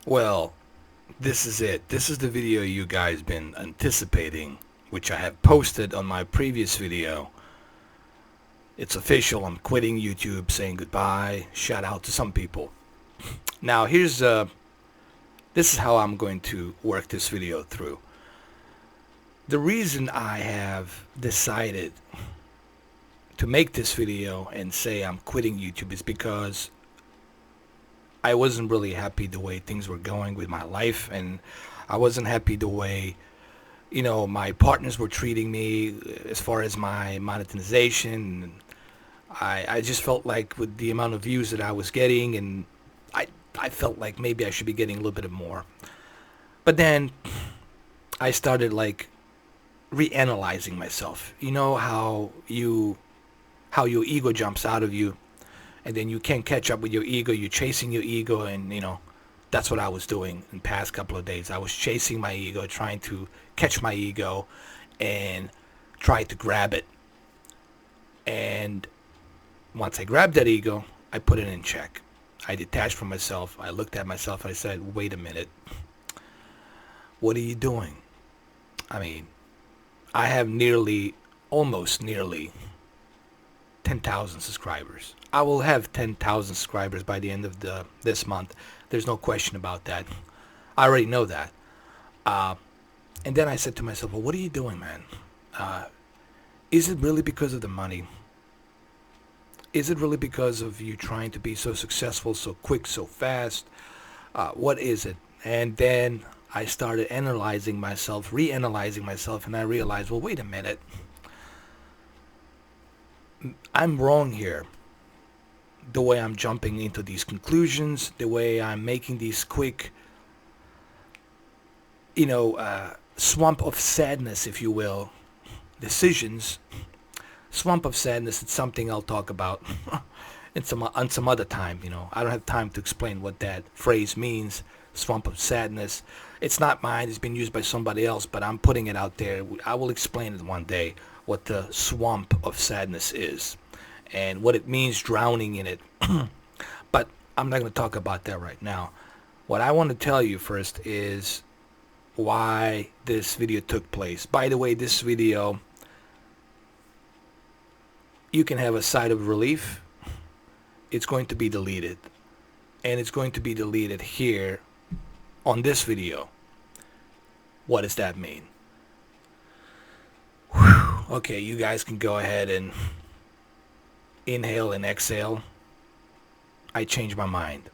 Well, this is it. This is the video you guys been anticipating, which I have posted on my previous video. It's official. I'm quitting YouTube, saying goodbye. Shout out to some people. Now, this is how I'm going to work this video through. The reason I have decided to make this video and say I'm quitting YouTube is because I wasn't really happy the way things were going with my life, and I wasn't happy the way my partners were treating me as far as my monetization. I just felt like with the amount of views that I was getting, and I I felt like maybe I should be getting a little bit more. But then I started like reanalyzing myself. You know how your ego jumps out of you, and then you can't catch up with your ego. You're chasing your ego, and that's what I was doing in the past couple of days. I was chasing my ego, trying to catch my ego, and try to grab it. And once I grabbed that ego, I put it in check. I detached from myself. I looked at myself. I said, "Wait a minute. What are you doing?" I mean, I have almost nearly 10,000 subscribers. I will have 10,000 subscribers by the end of this month. There's no question about that. I already know that. Uh, and then I said to myself, well, what are you doing, man? Uh, is it really because of the money? Is it really because of you trying to be so successful, so quick, so fast? What is it? And then I started analyzing myself, reanalyzing myself, and I realized, well, wait a minute. I'm wrong here. The way I'm jumping into these conclusions, the way I'm making these quick, swamp of sadness, if you will, decisions. Swamp of sadness, it's something I'll talk about on some other time. I don't have time to explain what that phrase means. Swamp of sadness. It's not mine. It's been used by somebody else, but I'm putting it out there. I will explain it one day what the swamp of sadness is and what it means drowning in it. But I'm not going to talk about that right now. What I want to tell you first is why this video took place. By the way, this video, you can have a sigh of relief. It's going to be deleted. And it's going to be deleted here on this video. What does that mean? Whew. Okay, you guys can go ahead and inhale and exhale. I changed my mind.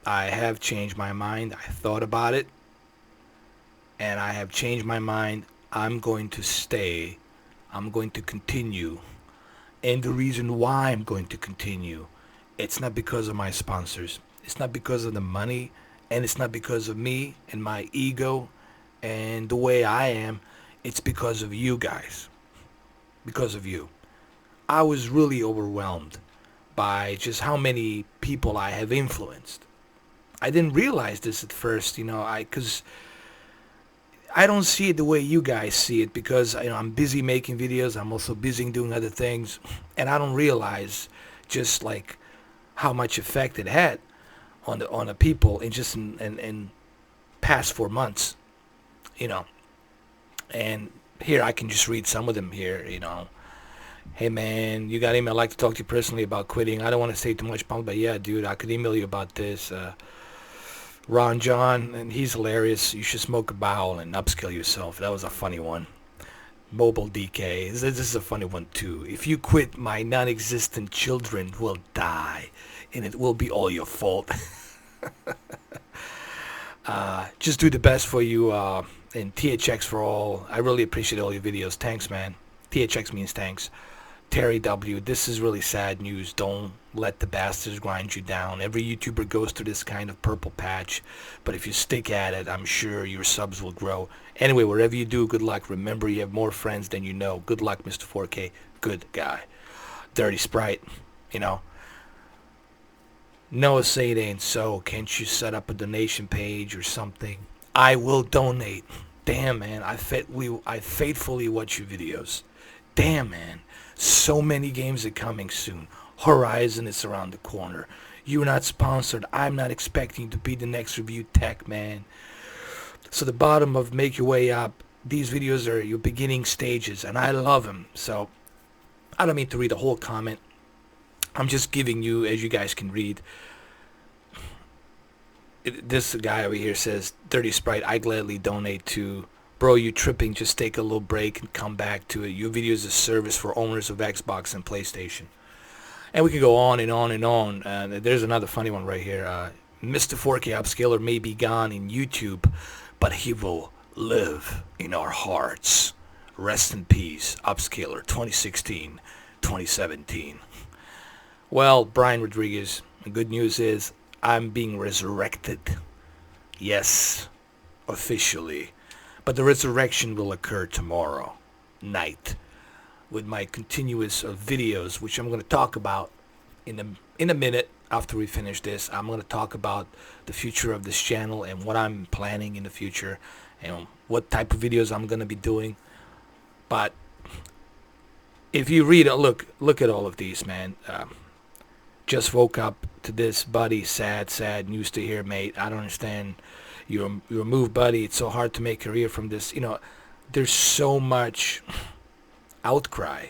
I have changed my mind. I thought about it, and I have changed my mind. I'm going to stay. I'm going to continue. And the reason why I'm going to continue, it's not because of my sponsors. It's not because of the money, and it's not because of me and my ego and the way I am. It's because of you guys. Because of you. I was really overwhelmed by just how many people I have influenced. I didn't realize this at first, because I don't see it the way you guys see it, because I'm busy making videos. I'm also busy doing other things, and I don't realize just like how much effect it had on the people in past 4 months, And here I can just read some of them here. Hey man, you got email. I'd like to talk to you personally about quitting. I don't want to say too much, but yeah, dude, I could email you about this. Ron John, and he's hilarious. You should smoke a bowl and upskill yourself. That was a funny one. Mobile DK. This is a funny one too. If you quit, my non-existent children will die, and it will be all your fault. Just do the best for you. And THX for all. I really appreciate all your videos. Thanks, man. THX means thanks. Terry W, this is really sad news. Don't let the bastards grind you down. Every YouTuber goes through this kind of purple patch, but if you stick at it, I'm sure your subs will grow. Anyway, wherever you do, good luck. Remember, you have more friends than you know. Good luck, Mr. 4K. Good guy. Dirty Sprite, Noah, say it ain't so. Can't you set up a donation page or something? I will donate. Damn, man. I faithfully watch your videos. Damn, man. So many games are coming soon. Horizon is around the corner. You're not sponsored. I'm not expecting you to be the next review tech, man. So the bottom of Make Your Way Up, these videos are your beginning stages, and I love them. So I don't mean to read the whole comment. I'm just giving you, as you guys can read. This guy over here says, Dirty Sprite, I gladly donate to. Bro, you tripping. Just take a little break and come back to it. Your video is a service for owners of Xbox and PlayStation. And we could go on and on and on. There's another funny one right here. Mr. 4K Upscaler may be gone in YouTube, but he will live in our hearts. Rest in peace, Upscaler 2016, 2017. Well, Brian Rodriguez, the good news is I'm being resurrected. Yes, officially. But the resurrection will occur tomorrow night with my continuous videos, which I'm going to talk about in a minute after we finish this. I'm going to talk about the future of this channel and what I'm planning in the future and what type of videos I'm going to be doing. But if you read, look at all of these, man. Just woke up to this, buddy. Sad news to hear, mate. I don't understand. You're moved, buddy. It's so hard to make a career from this. You know, there's so much outcry.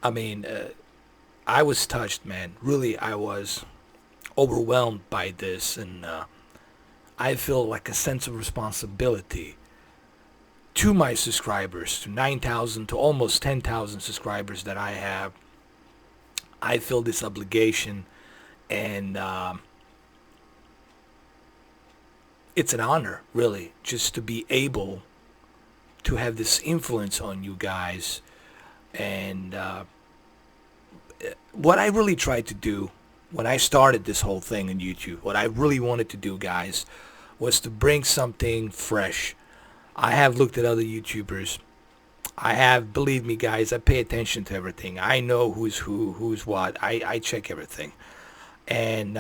I mean, I was touched, man. Really, I was overwhelmed by this, and I feel like a sense of responsibility to my subscribers, to 9,000, to almost 10,000 subscribers that I have. I feel this obligation, and it's an honor, really, just to be able to have this influence on you guys. And what I really tried to do when I started this whole thing on YouTube, what I really wanted to do, guys, was to bring something fresh. I have looked at other YouTubers. I have, believe me, guys, I pay attention to everything. I know who's who, who's what. I check everything. And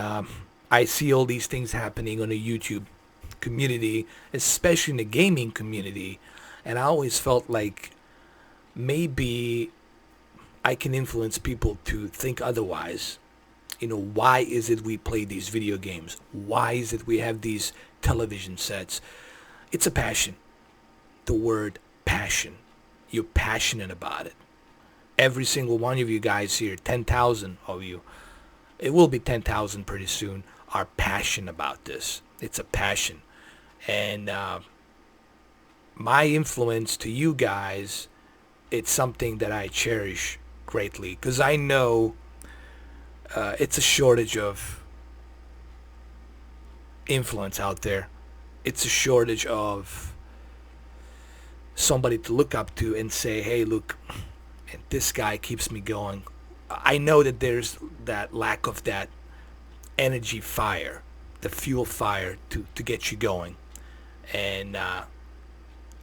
I see all these things happening on the YouTube community, especially in the gaming community. And I always felt like maybe I can influence people to think otherwise. You know, why is it we play these video games? Why is it we have these television sets? It's a passion. The word passion. You're passionate about it. Every single one of you guys here, 10,000 of you, it will be 10,000 pretty soon, are passionate about this. It's a passion. And my influence to you guys, it's something that I cherish greatly, because I know it's a shortage of influence out there. It's a shortage of somebody to look up to and say, hey, look, this guy keeps me going. I know that there's that lack of that energy fire, the fuel fire to get you going. And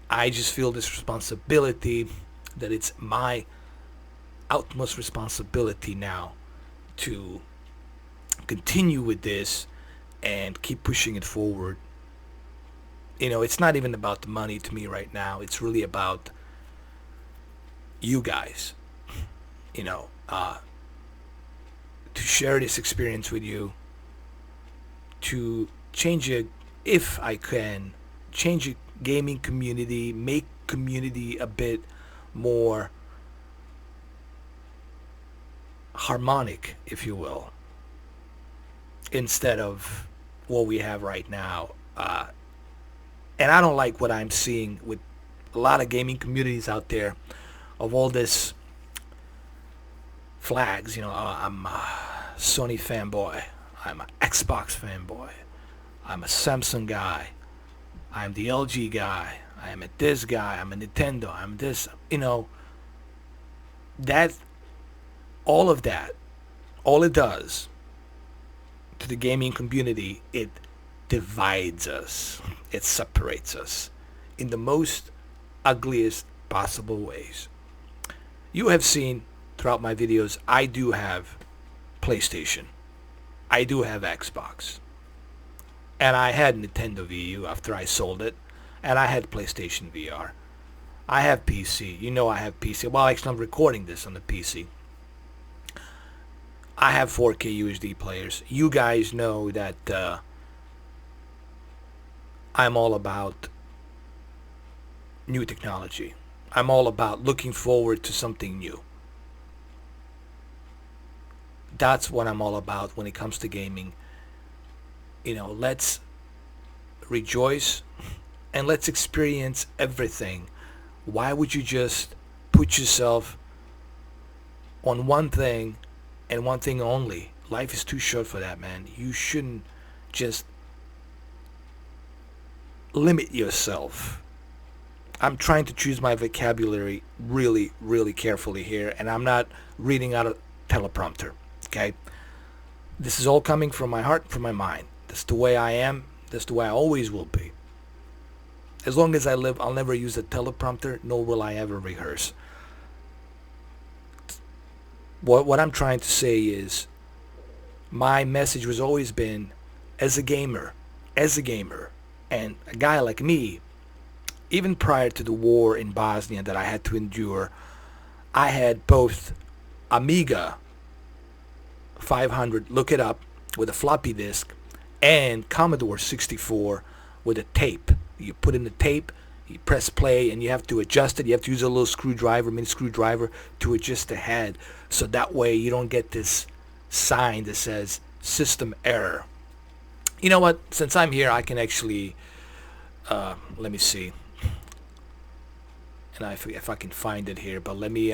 I just feel this responsibility, that it's my utmost responsibility now to continue with this and keep pushing it forward. You know, it's not even about the money to me right now. It's really about you guys, you know, to share this experience with you, to change it, if I can, change a gaming community, make community a bit more harmonic, if you will, instead of what we have right now. And I don't like what I'm seeing with a lot of gaming communities out there, of all this flags. You know, I'm a Sony fanboy, I'm an Xbox fanboy, I'm a Samsung guy, I'm the LG guy, I'm a this guy, I'm a Nintendo, I'm this. You know, that, all of that, all it does to the gaming community, it divides us. It separates us in the most ugliest possible ways. You have seen throughout my videos, I do have PlayStation. I do have Xbox. And I had Nintendo Wii U after I sold it. And I had PlayStation VR. I have PC. You know I have PC. Well, actually, I'm recording this on the PC. I have 4K UHD players. You guys know that I'm all about new technology. I'm all about looking forward to something new. That's what I'm all about when it comes to gaming. Let's rejoice and let's experience everything. Why would you just put yourself on one thing and one thing only? Life is too short for that, man. You shouldn't just limit yourself. I'm trying to choose my vocabulary really, really carefully here, and I'm not reading out a teleprompter, okay? This is all coming from my heart, from my mind. That's the way I am. That's the way I always will be. As long as I live, I'll never use a teleprompter, nor will I ever rehearse. What I'm trying to say is, my message has always been, as a gamer, and a guy like me, even prior to the war in Bosnia that I had to endure, I had both Amiga 500, look it up, with a floppy disk, and Commodore 64 with a tape. You put in the tape, you press play, and you have to adjust it. You have to use a little screwdriver, mini screwdriver, to adjust the head. So that way you don't get this sign that says system error. You know what? Since I'm here, I can actually, let me see. And if I can find it here, but let me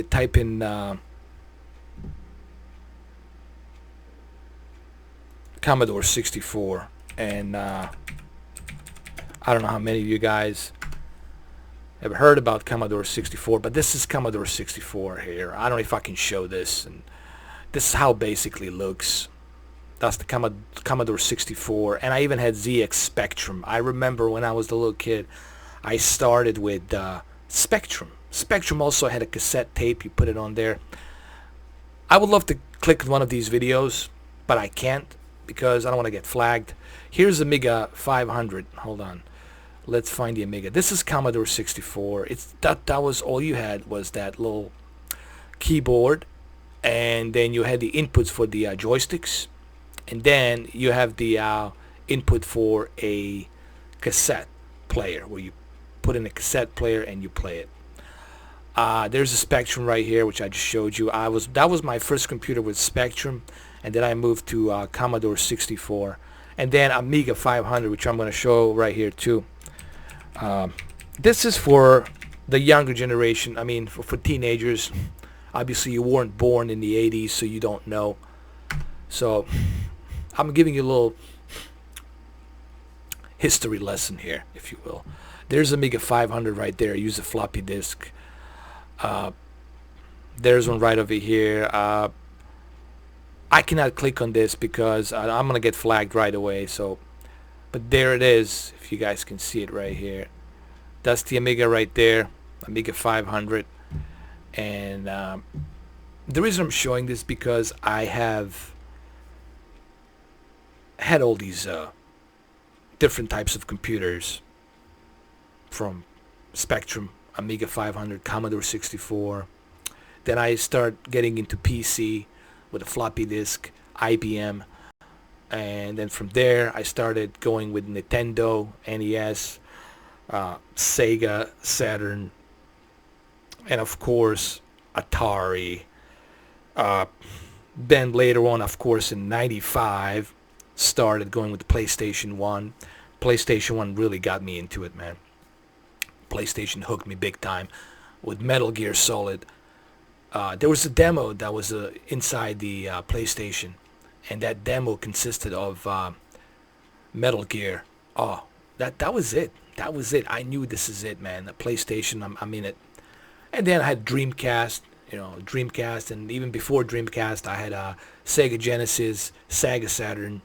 type in Commodore 64, and I don't know how many of you guys have heard about Commodore 64, but this is Commodore 64 here. I don't know if I can show this, and this is how it basically looks. That's the Commodore 64, and I even had ZX Spectrum. I remember when I was a little kid, I started with Spectrum. Spectrum also had a cassette tape. You put it on there. I would love to click one of these videos, but I can't because I don't want to get flagged. Here's Amiga 500. Hold on. Let's find the Amiga. This is Commodore 64. It's that was all you had, was that little keyboard, and then you had the inputs for the joysticks, and then you have the input for a cassette player where you put in a cassette player and you play it. There's a Spectrum right here, which I just showed you. That was my first computer with Spectrum, and then I moved to Commodore 64, and then Amiga 500, which I'm going to show right here too. This is for the younger generation. I mean, for teenagers. Obviously, you weren't born in the 80s, so you don't know. So I'm giving you a little history lesson here, if you will. There's Amiga 500 right there. Use a floppy disk. There's one right over here. I cannot click on this because I'm gonna get flagged right away. So, but there it is. If you guys can see it right here, that's the Amiga right there, Amiga 500. And the reason I'm showing this because I have had all these different types of computers, from Spectrum, Amiga 500, Commodore 64. Then I start getting into PC with a floppy disk, IBM, and then from there I started going with Nintendo, NES, Sega, Saturn, and of course Atari. Then later on, of course, in '95, started going with the PlayStation 1. PlayStation 1 really got me into it, man. PlayStation hooked me big time with Metal Gear Solid. There was a demo that was inside the PlayStation, and that demo consisted of Metal Gear. Oh, that was it. That was it. I knew this is it, man. The PlayStation, I'm in it. And then I had Dreamcast, Dreamcast, and even before Dreamcast, I had Sega Genesis, Sega Saturn.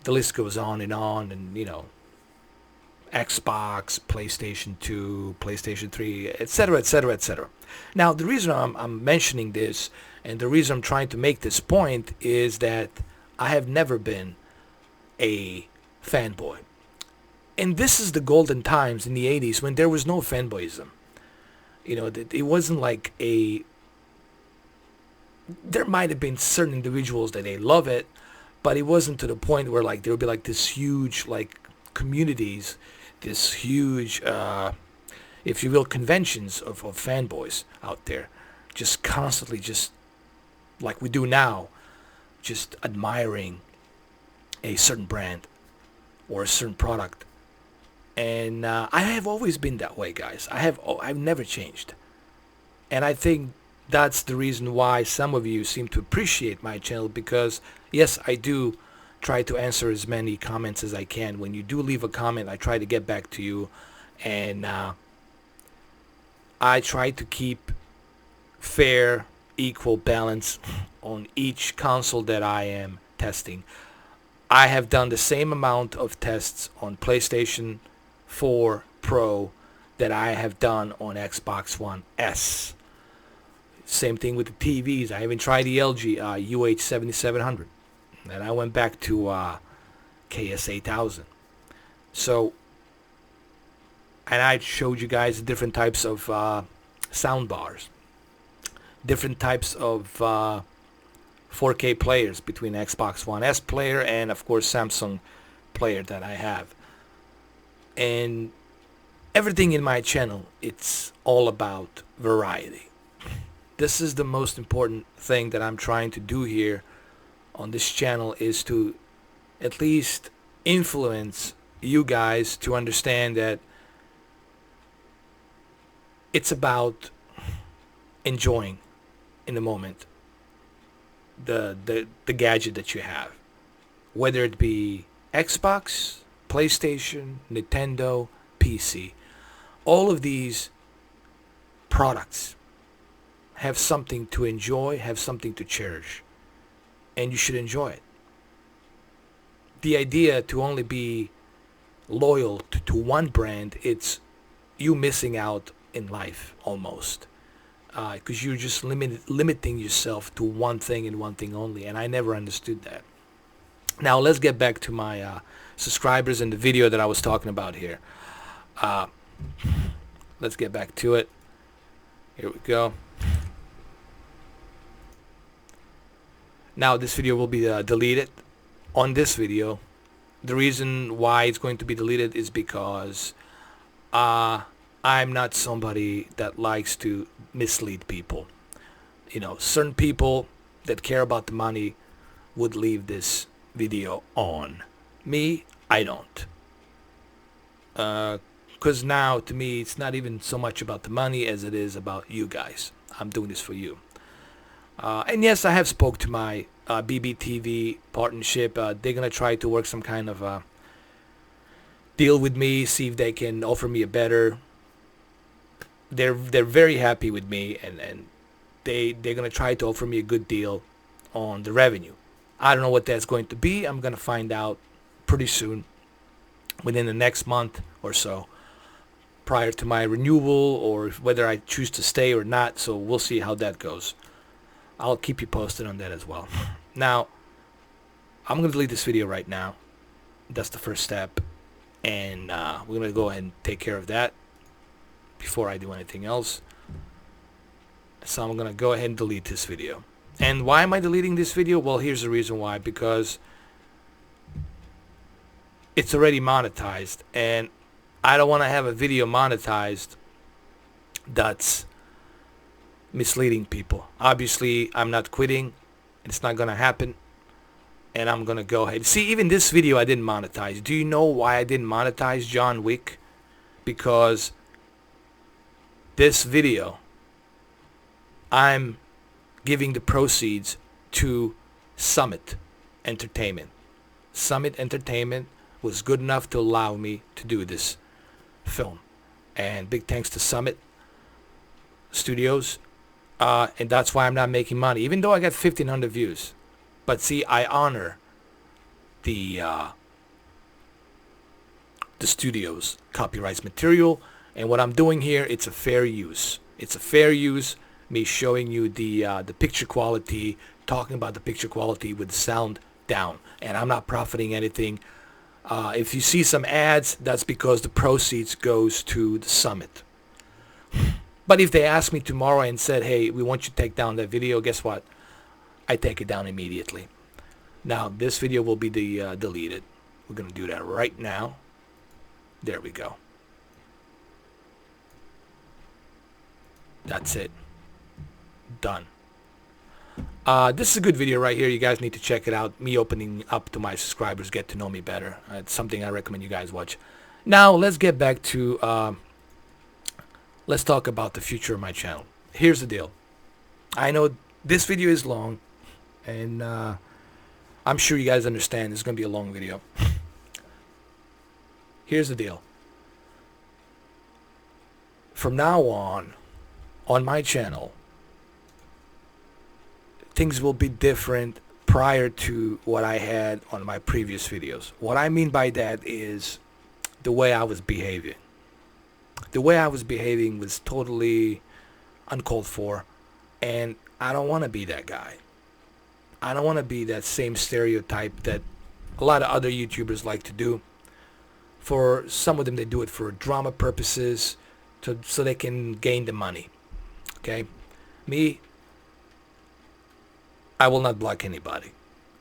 The list goes on, and Xbox, PlayStation 2, PlayStation 3, etc., etc., etc. Now, the reason I'm mentioning this, and the reason I'm trying to make this point, is that I have never been a fanboy. And this is the golden times in the 80s when there was no fanboyism. It wasn't like a there might have been certain individuals that they love it, but it wasn't to the point where like there would be like this huge like communities, this huge, if you will, conventions of fanboys out there, just constantly, just like we do now, just admiring a certain brand or a certain product. And I have always been that way, guys. I've never changed, and I think that's the reason why some of you seem to appreciate my channel, because yes, I do try to answer as many comments as I can. When you do leave a comment, I try to get back to you, and I try to keep fair, equal balance on each console that I am testing. I have done the same amount of tests on PlayStation 4 Pro that I have done on Xbox One S. Same thing with the TVs. I even tried the LG UH7700. And I went back to KS8000. So, and I showed you guys different types of sound bars, different types of 4K players between Xbox One S player and of course Samsung player that I have. And everything in my channel, it's all about variety. This is the most important thing that I'm trying to do here on this channel, is to at least influence you guys to understand that it's about enjoying in the moment the gadget that you have, whether it be Xbox, PlayStation, Nintendo, PC. All of these products have something to enjoy, have something to cherish, and you should enjoy it. The idea to only be loyal to one brand, it's you missing out in life almost, because you're just limiting yourself to one thing and one thing only, and I never understood that. Now let's get back to my subscribers and the video that I was talking about here. Let's get back to it. Here we go. Now this video will be deleted. On this video, the reason why it's going to be deleted is because I'm not somebody that likes to mislead people. You know, certain people that care about the money would leave this video on. Me, I don't. Because now, to me, it's not even so much about the money as it is about you guys. I'm doing this for you. And yes, I have spoke to my BBTV partnership. They're going to try to work some kind of deal with me, see if they can offer me a better. They're very happy with me, and they're going to try to offer me a good deal on the revenue. I don't know what that's going to be. I'm going to find out pretty soon, within the next month or so, prior to my renewal, or whether I choose to stay or not. So we'll see how that goes. I'll keep you posted on that as well. Now, I'm going to delete this video right now. That's the first step. And we're going to go ahead and take care of that before I do anything else. So I'm going to go ahead and delete this video. And why am I deleting this video? Well, here's the reason why. Because it's already monetized. And I don't want to have a video monetized that's misleading people. Obviously, I'm not quitting. It's not going to happen. And I'm going to go ahead. See, even this video I didn't monetize. Do you know why I didn't monetize John Wick? Because this video, I'm giving the proceeds to Summit Entertainment. Summit Entertainment was good enough to allow me to do this film. And big thanks to Summit Studios. And that's why I'm not making money, even though I got 1,500 views. But see, I honor the studio's copyrights material, and what I'm doing here, it's a fair use. It's a fair use. Me showing you the picture quality, talking about the picture quality with the sound down, and I'm not profiting anything. If you see some ads, that's because the proceeds goes to the Summit. But if they asked me tomorrow and said, hey, we want you to take down that video, guess what? I take it down immediately. Now this video will be deleted. We're going to do that right now. There we go. That's it. Done. This is a good video right here. You guys need to check it out. Me opening up to my subscribers, get to know me better. It's something I recommend you guys watch. Now let's get back to let's talk about the future of my channel. Here's the deal. I know this video is long, and I'm sure you guys understand it's going to be a long video. Here's the deal. From now on my channel, things will be different prior to what I had on my previous videos. What I mean by that is the way I was behaving. The way I was behaving was totally uncalled for, and I don't want to be that guy. I don't want to be that same stereotype that a lot of other YouTubers like to do. For some of them, they do it for drama purposes, so they can gain the money. Okay? Me, I will not block anybody.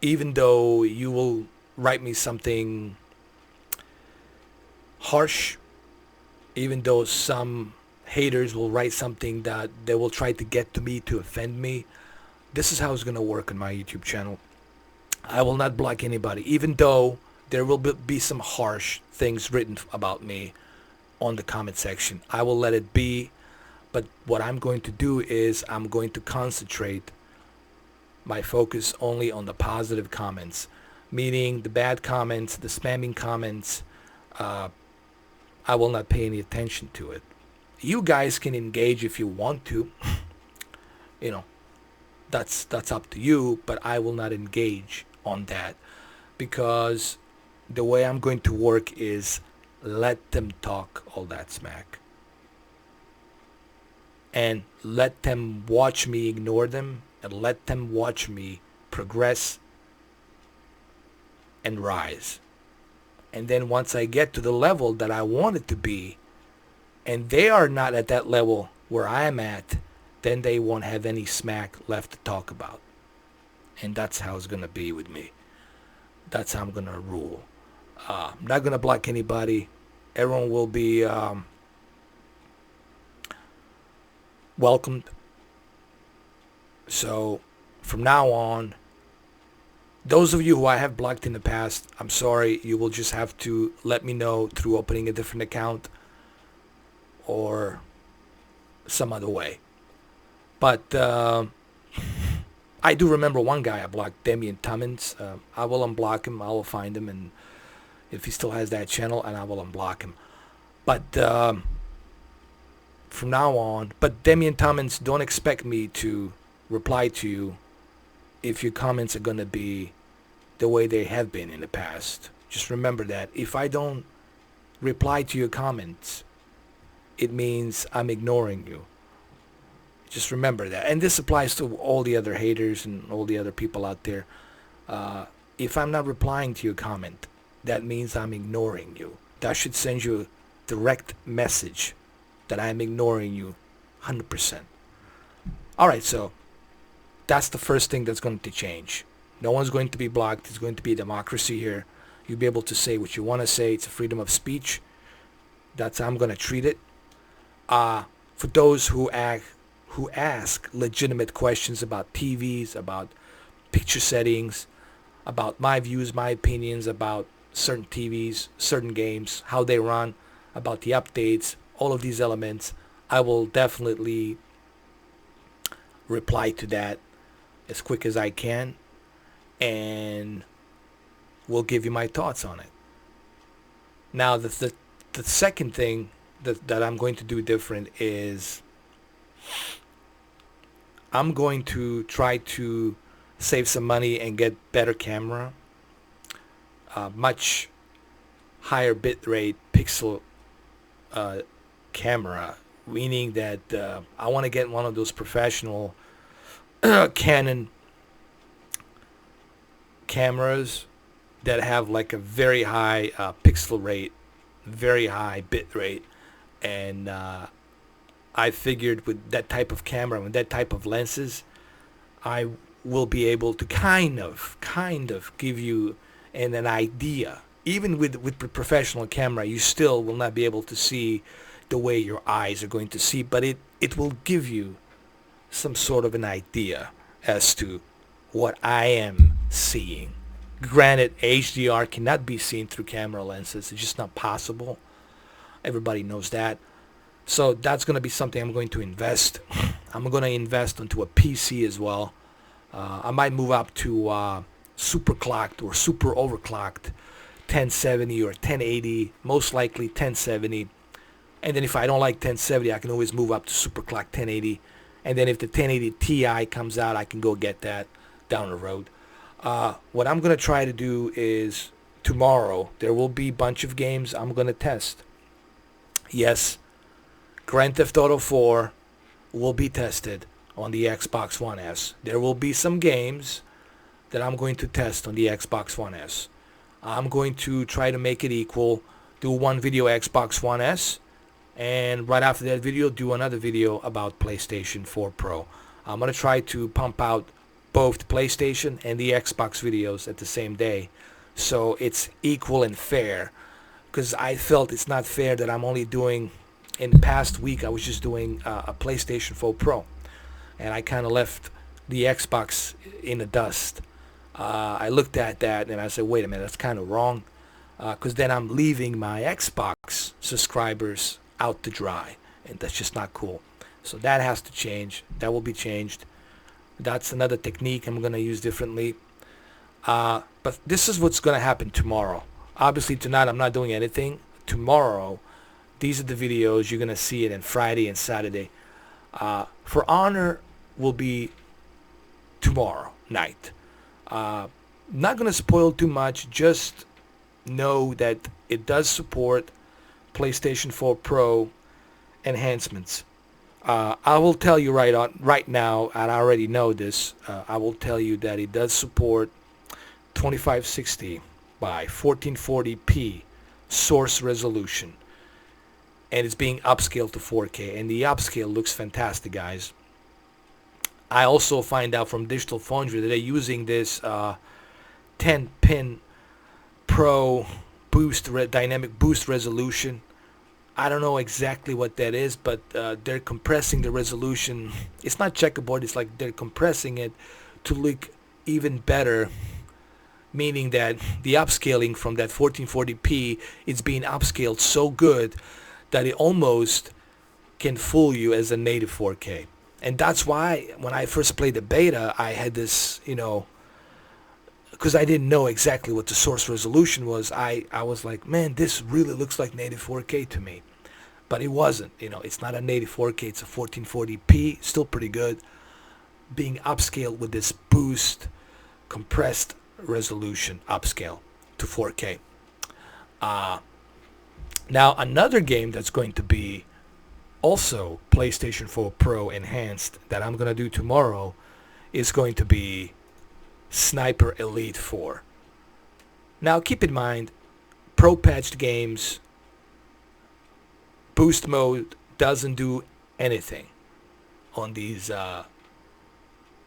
Even though you will write me something harsh, even though some haters will write something that they will try to get to me to offend me, this is how it's going to work on my YouTube channel. I will not block anybody, even though there will be some harsh things written about me on the comment section. I will let it be, but what I'm going to do is I'm going to concentrate my focus only on the positive comments, meaning the bad comments, the spamming comments. I will not pay any attention to it. You guys can engage if you want to. You know, that's up to you, but I will not engage on that, because the way I'm going to work is let them talk all that smack, and let them watch me ignore them, and let them watch me progress and rise. And then once I get to the level that I want it to be, and they are not at that level where I am at, then they won't have any smack left to talk about. And that's how it's going to be with me. That's how I'm going to rule. I'm not going to block anybody. Everyone will be welcomed. So from now on, those of you who I have blocked in the past, I'm sorry. You will just have to let me know through opening a different account or some other way. But I do remember one guy I blocked, Damian Tummins. I will unblock him. I will find him, and if he still has that channel, and I will unblock him. But from now on, but Damian Tummins, don't expect me to reply to you if your comments are going to be the way they have been in the past. Just remember that. If I don't reply to your comments, it means I'm ignoring you. Just remember that. And this applies to all the other haters and all the other people out there. If I'm not replying to your comment, that means I'm ignoring you. That should send you a direct message that I'm ignoring you 100%. Alright, so that's the first thing that's going to change. No one's going to be blocked. It's going to be a democracy here. You'll be able to say what you want to say. It's a freedom of speech. That's how I'm going to treat it. For those who ask legitimate questions about TVs, about picture settings, about my views, my opinions about certain TVs, certain games, how they run, about the updates, all of these elements, I will definitely reply to that as quick as I can, and will give you my thoughts on it. Now, the second thing that I'm going to do different is I'm going to try to save some money and get better camera, much higher bitrate pixel camera, meaning that I want to get one of those professional Canon cameras that have like a very high pixel rate, very high bit rate, and I figured with that type of camera, with that type of lenses, I will be able to kind of give you an idea. Even with the professional camera, you still will not be able to see the way your eyes are going to see, but it will give you some sort of an idea as to what I am seeing. Granted, HDR cannot be seen through camera lenses. It's just not possible. Everybody knows that. So that's going to be something I'm going to invest. I'm going to invest into a PC as well. I might move up to super clocked or super overclocked 1070 or 1080, most likely 1070. And then if I don't like 1070, I can always move up to super clock 1080. And then if the 1080 Ti comes out, I can go get that down the road. What I'm going to try to do is tomorrow, there will be a bunch of games I'm going to test. Yes, Grand Theft Auto 4 will be tested on the Xbox One S. There will be some games that I'm going to test on the Xbox One S. I'm going to try to make it equal, do one video Xbox One S, and right after that video, do another video about PlayStation 4 Pro. I'm going to try to pump out both PlayStation and the Xbox videos at the same day, so it's equal and fair, because I felt it's not fair that I'm only doing, in the past week, I was just doing a PlayStation 4 Pro, and I kind of left the Xbox in the dust. I looked at that and I said, wait a minute, that's kind of wrong, because then I'm leaving my Xbox subscribers out to dry, and that's just not cool. So that has to change. That will be changed. That's another technique I'm going to use differently. But this is what's going to happen tomorrow. Obviously tonight I'm not doing anything. Tomorrow, these are the videos. You're going to see it on Friday and Saturday. For Honor will be tomorrow night. Not going to spoil too much. Just know that it does support PlayStation 4 Pro enhancements. I will tell you right now, and I already know this, I will tell you that it does support 2560 by 1440p source resolution, and it's being upscaled to 4K, and the upscale looks fantastic, guys. I also find out from Digital Foundry that they're using this 10-pin Pro dynamic boost resolution. I don't know exactly what that is, but they're compressing the resolution. It's not checkerboard, it's like they're compressing it to look even better, meaning that the upscaling from that 1440p is being upscaled so good that it almost can fool you as a native 4K. And that's why when I first played the beta, I had this, because I didn't know exactly what the source resolution was, I was like, man, this really looks like native 4K to me. But it wasn't. It's not a native 4K, it's a 1440p, still pretty good, being upscaled with this boost compressed resolution upscale to 4K. Now another game that's going to be also PlayStation 4 Pro enhanced that I'm going to do tomorrow is going to be Sniper Elite 4. Now keep in mind, Pro patched games, boost mode doesn't do anything on these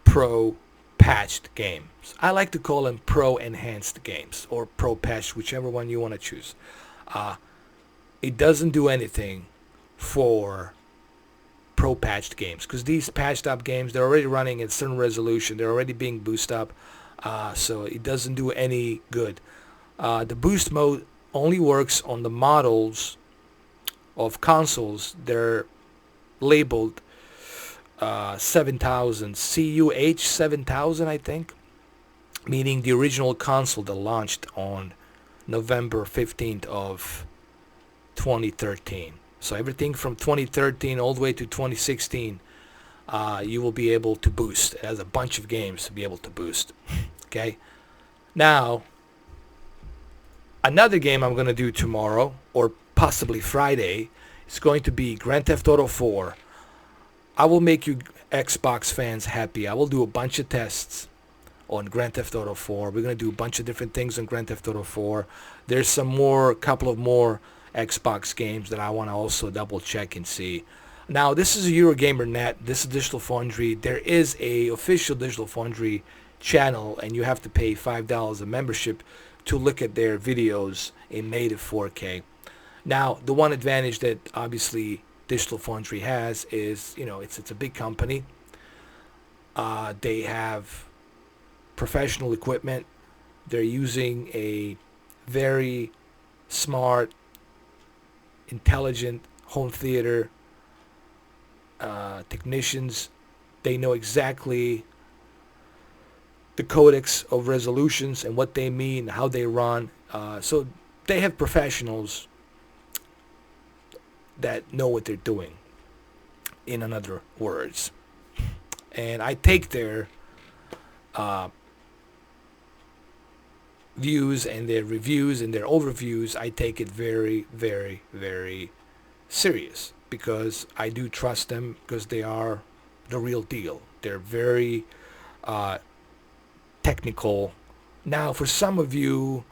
Pro patched games. I like to call them Pro enhanced games or Pro patched, whichever one you want to choose. It doesn't do anything for Pro patched games, because these patched up games, they're already running at certain resolution, they're already being boosted up, so it doesn't do any good. The boost mode only works on the models of consoles. They're labeled 7000 CUH 7000, I think, meaning the original console that launched on November 15th of 2013. So everything from 2013 all the way to 2016, you will be able to boost. It has a bunch of games to be able to boost. Okay. Now, another game I'm going to do tomorrow or possibly Friday is going to be Grand Theft Auto 4. I will make you Xbox fans happy. I will do a bunch of tests on Grand Theft Auto 4. We're going to do a bunch of different things on Grand Theft Auto 4. There's couple of more Xbox games that I want to also double check and see. Now, this is a Eurogamer Net. This is Digital Foundry. There is a official Digital Foundry channel, and you have to pay $5 a membership to look at their videos in native 4K. Now, the one advantage that obviously Digital Foundry has is, it's a big company. They have professional equipment. They're using a very smart, intelligent home theater technicians. They know exactly the codecs of resolutions and what they mean, how they run. So they have professionals that know what they're doing, in other words. And I take their views and their reviews and their overviews, I take it very, very, very serious, because I do trust them, because they are the real deal. They're very technical. Now, for some of you,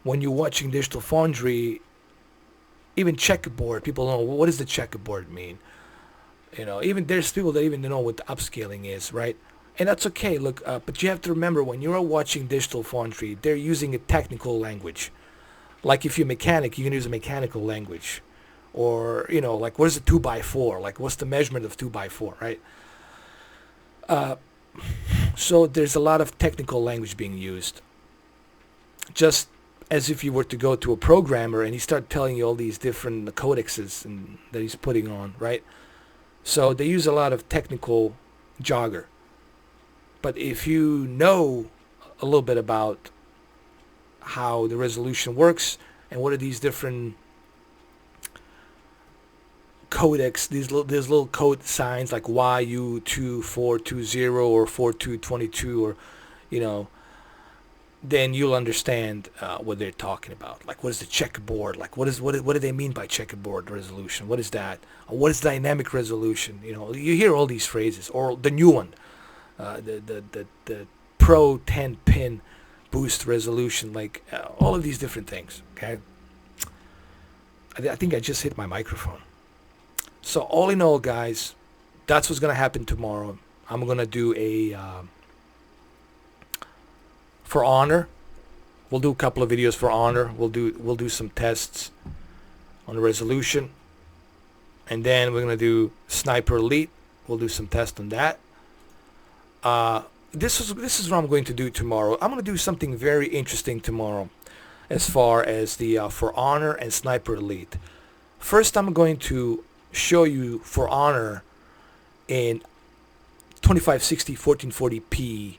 when you're watching Digital Foundry, even checkerboard, people don't know, what does the checkerboard mean? Even there's people that even know what the upscaling is, right? And that's okay. Look, but you have to remember, when you're watching Digital Foundry, they're using a technical language. Like if you're a mechanic, you can use a mechanical language. Or, like, what is a 2x4? Like, what's the measurement of 2x4, right? So there's a lot of technical language being used. Just as if you were to go to a programmer and he start telling you all these different codexes that he's putting on, right? So they use a lot of technical jargon. But if you know a little bit about how the resolution works and what are these different codecs, these little code signs like YU2420 or 4222, or then you'll understand what they're talking about. Like, what is the checkerboard? Like, what do they mean by checkerboard resolution? What is that? What is dynamic resolution? You hear all these phrases, or the new one, the Pro 10 pin boost resolution, like all of these different things. Okay, I think I just hit my microphone. So all in all, guys, that's what's gonna happen tomorrow. I'm gonna do a for Honor. We'll do a couple of videos for Honor. We'll do some tests on the resolution, and then we're gonna do Sniper Elite. We'll do some tests on that. This is what I'm going to do tomorrow. I'm going to do something very interesting tomorrow, as far as the For Honor and Sniper Elite. First, I'm going to show you For Honor in 2560 1440p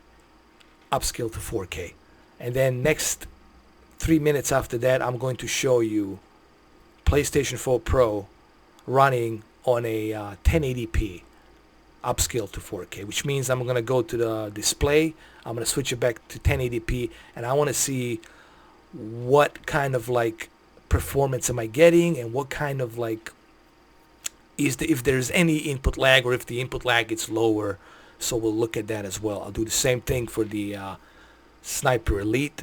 upscale to 4K, and then next 3 minutes after that, I'm going to show you PlayStation 4 Pro running on a 1080p upscale to 4K, which means I'm going to go to the display, I'm going to switch it back to 1080p, and I want to see what kind of like performance am I getting, and what kind of like if there's any input lag, or if the input lag is lower. So we'll look at that as well. I'll do the same thing for the Sniper Elite,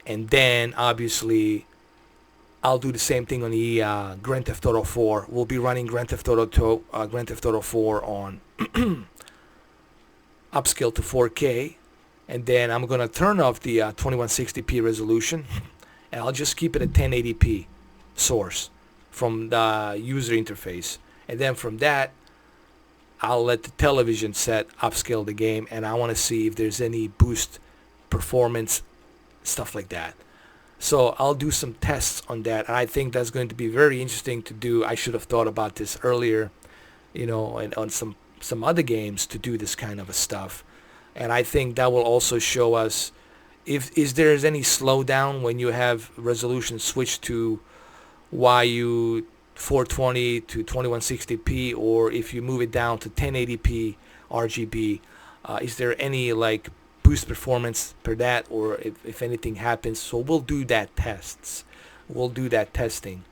and then obviously I'll do the same thing on the Grand Theft Auto 4. We'll be running Grand Theft Auto 4 on upscale to 4K, and then I'm gonna turn off the 2160p resolution, and I'll just keep it at 1080p source from the user interface, and then from that I'll let the television set upscale the game, and I want to see if there's any boost performance, stuff like that. So I'll do some tests on that, and I think that's going to be very interesting to do. I should have thought about this earlier, and on some other games to do this kind of a stuff. And I think that will also show us if there's any slowdown when you have resolution switched to YU 420 to 2160p, or if you move it down to 1080p RGB. Is there any like boost performance per that, or if anything happens? So we'll do that tests. We'll do that testing.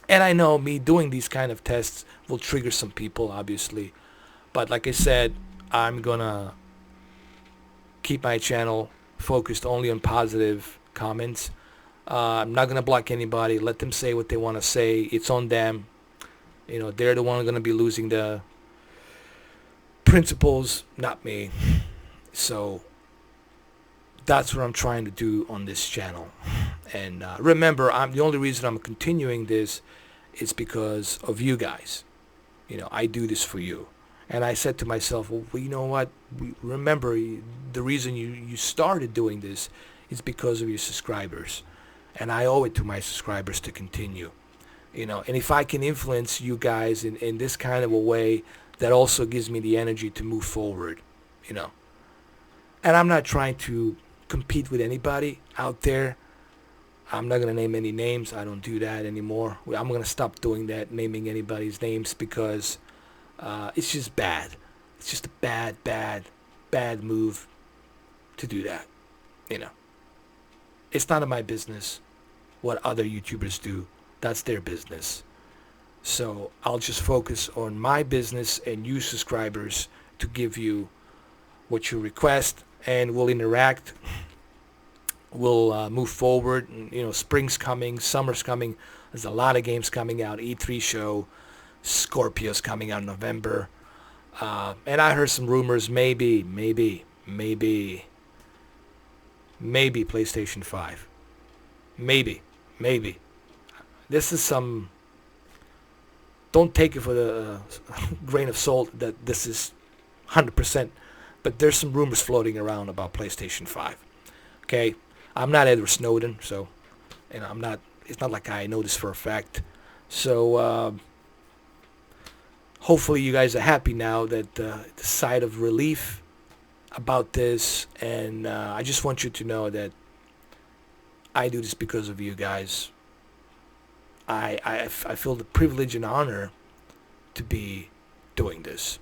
And I know me doing these kind of tests will trigger some people, obviously. But like I said, I'm gonna keep my channel focused only on positive comments. I'm not gonna block anybody. Let them say what they want to say. It's on them. They're the one going to be losing the principles, not me. So that's what I'm trying to do on this channel. And remember, the only reason I'm continuing this is because of you guys. I do this for you. And I said to myself, well, you know what? Remember, the reason you started doing this is because of your subscribers. And I owe it to my subscribers to continue. And if I can influence you guys in this kind of a way, that also gives me the energy to move forward. And I'm not trying to compete with anybody out there. I'm not going to name any names. I don't do that anymore. I'm going to stop doing that, naming anybody's names, because it's just bad. It's just a bad move to do that. It's none of my business what other YouTubers do. That's their business. So I'll just focus on my business and you subscribers to give you what you request, and we'll interact. We'll move forward. Spring's coming, summer's coming. There's a lot of games coming out. E3 show, Scorpio's coming out in November. And I heard some rumors, maybe PlayStation 5. Maybe. This is some... Don't take it for the grain of salt that this is 100%. But there's some rumors floating around about PlayStation 5. Okay? I'm not Edward Snowden, so... I'm not... It's not like I know this for a fact. So, hopefully you guys are happy now that the side of relief about this. And I just want you to know that I do this because of you guys. I feel the privilege and honor to be doing this.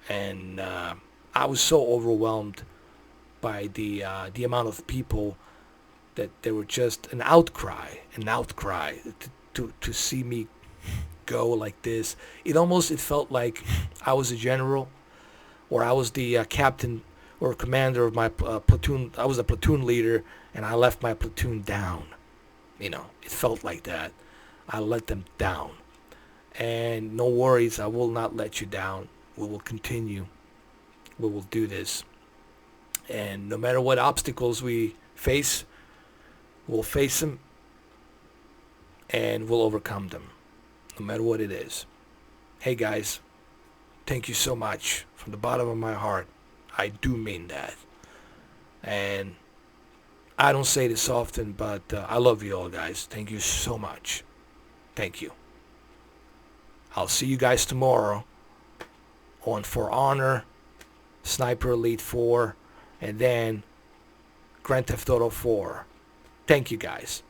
And I was so overwhelmed by the amount of people that there were just an outcry to see me go like this. It felt like I was a general, or I was the captain or commander of my platoon. I was a platoon leader, and I left my platoon down. It felt like that. I let them down. And no worries, I will not let you down. We will continue. We will do this. And no matter what obstacles we face, we'll face them and we'll overcome them, no matter what it is. Hey guys, thank you so much from the bottom of my heart. I do mean that. And I don't say this often, but I love you all, guys. Thank you so much. Thank you. I'll see you guys tomorrow on For Honor, Sniper Elite 4, and then Grand Theft Auto 4. Thank you, guys.